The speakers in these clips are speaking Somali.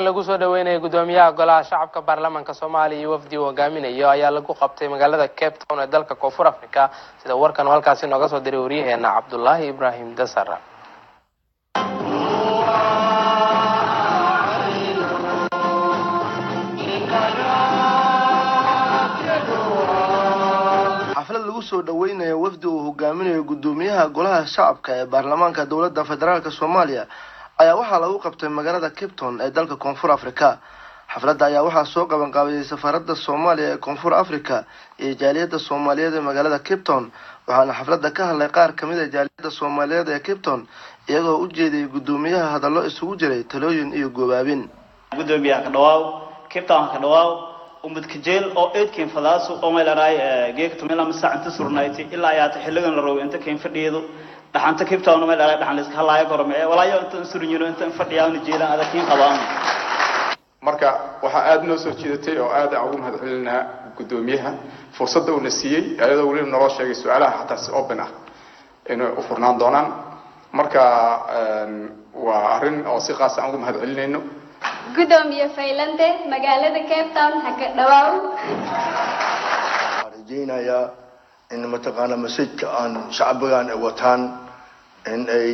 kulan lagu soo dhaweynay gudoomiyaha golaha shacabka baarlamaanka Soomaaliya iyo wafdi hoggaaminayo ayaa lagu qabtay magaalada Cape Town ee dalka Koonfur Afrika sida warkan halkaas inooga soo diray wariyaheena Cabdullaahi Ibrahim Dasara. xaflad lagu soo dhaweynay wafdi uu hoggaaminayo gudoomiyaha golaha shacabka ee baarlamaanka dawladda federaalka Soomaaliya ayaa waxaa lagu qabtay magaalada Cape Town ee dalka Koonfur Afrika. xafladda ayaa waxaa soo qaban qaabiyay safaarada Soomaaliya ee Koonfur Afrika iyo jaaliyadda Soomaaliyeed ee magaalada Cape Town. waxaana xafladda ka hadlay qaar kamid ah jaaliyadda Soomaaliyeed ee Cape Town iyagoo u jeeday gudoomiyaha hadallo isugu jiray talooyin iyo goobaabin. gudoomiyaha ka dhawaaw Cape Town ka dhawaaw umadka jeel oo eedkeen fadaaso oo meelaray geegto meel ama saacada surnaaytay ilaa ayaata xilligan la roobo inta keen fadhiyo dhaxanta Cape Town meel ay dhaxan iska halaayo gormay walaayo inta surinyo inta fadhiyaan jeelan adakiin qabaan marka waxa aad noo soo jeedatay oo aad ugu mahadcelinaa gudoomiyaha fursadda uu siiyay ayadoo wali noo sheegay su'aalaha xataa si open ah inay u furnaan doonaan marka waa arin oo si qaas ah ugu mahadcelinayno gudoomiye faylante magaalada Cape Town haka dhawaaw arjeenaya in mataqaana masjidka aan shacbigan wataan in ay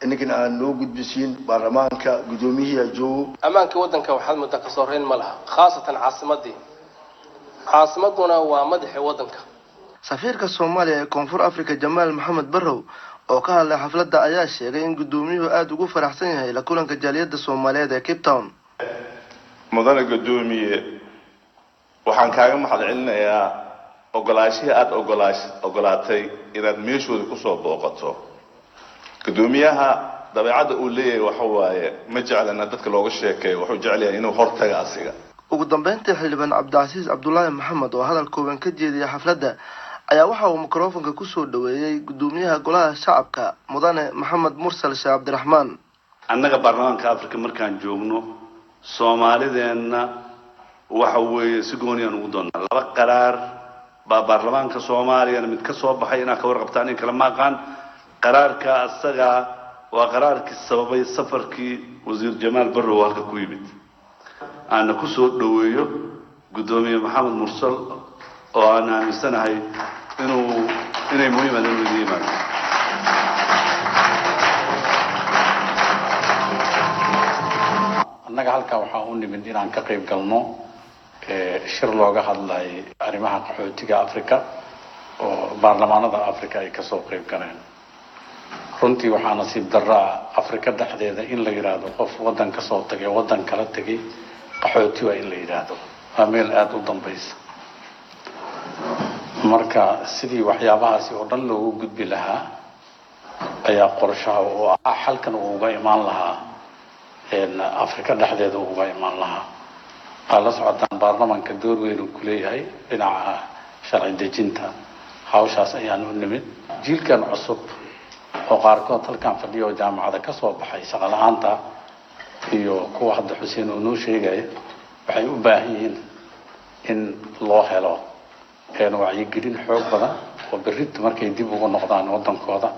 inagina aan loo gudbisiin baarlamaanka gudoomiyaha joogo ammaanka wadanka waxaad muddo ka soo reyn ma laha khaasatan caasimaduna waa madaxa wadanka. safiirka Soomaaliya ee Koonfur Afrika Jamaal Maxamed Barrow oo ka hadlay xafladda ayaa sheegay in gudoomiyuhu aad ugu faraxsan yahay la kulanka jaaliyadda Soomaaliyeed ee Cape Town. mudane gudoomiye waxaan kaaga mahadcelinayaa ogolaashihi aad ogolaatay inaad meeshooda ku soo booqato. gudoomiyaha dabeecadda uu leeyahay waxa waaye ma jeclana dadka looga sheekeeyo wuxuu jecel yahay inuu hortaga asiga. ugu dambeyntii xildhibaan Cabdicasiis Cabdullaahi Maxamed oo hadal kooban ka jeediyay xafladda ayaa waxa uu mikrofoonka ku soo dhaweeyay gudoomiyaha golaha shacabka mudane Maxamed Mursal Sheekh Cabdiraxmaan. annaga baarlamaanka Afrika markaan joogno Soomaalideena waxa weeye si gooniyan ugu doonaa laba qaraar baarlamaanka Soomaaliya mid ka soo baxay inaa ka warqabtaan in kala maaqaan qaraarka asaga waa qaraarkii sababay safarkii wasiir Jamaal Barrow halka ku yimid aan ku soo dhaweeyo gudoomiye Maxamed Mursal oo aan aaminsanahay inay muhiim yihiin annaga halka waxa uu nimid inaan ka qayb galno shir looga hadlay arrimaha qaxootiga Afrika oo baarlamaanada Afrika ay ka soo qayb galeen. runtii waxaa nasiib darro Afrika dhexdeeda in la yiraahdo qof wadan ka soo tagay wadan kala tagay qaxooti waa in la yiraahdo waa meel aad u dambaysa. marka sidii waxyaabahaasi oo dhan loogu gudbi lahaa ayaa qorshaha oo xalkan uga imaan lahaa Afrika dhexdeeda uga imaan lahaa. qala socodaan baarlamaanka door weyn ku leeyahay dhinaca sharci dejinta hawshaas ayaan u nimid jiilkan cusub oo qaarkood halkan fadhiyo jaamacada ka soo baxay shaqo la'aanta iyo kuwa hadda Xuseen oo noo sheegay waxay u baahan yihiin in loo helo wacyigelin xoog badan oo berrito markay dib ugu noqdaan wadankooda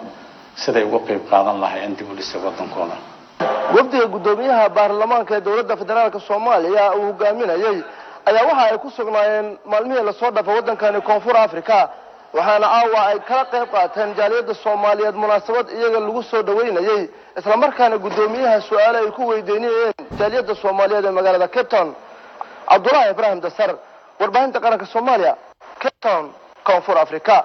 siday uga qayb qaadan lahaayeen dib u dhiska wadankooda. wafdiga gudoomiyaha baarlamaanka ee dawladda federaalka Soomaaliya uu hoggaaminayay ayaa waxa ay ku sugnaayeen maalmihii la soo dhaafay wadankan Koonfur Afrika waxaana ay kala qayb qaateen jaaliyadda Soomaaliyeed munaasabad iyaga lagu soo dhaweynayay isla markaana gudoomiyaha su'aalo ay ku weydiinayeen jaaliyadda Soomaaliyeed ee magaalada Cape Town. Cabdullaahi Ibrahim Dasar warbaahinta qaranka Soomaaliya Cape Town Koonfur Afrika.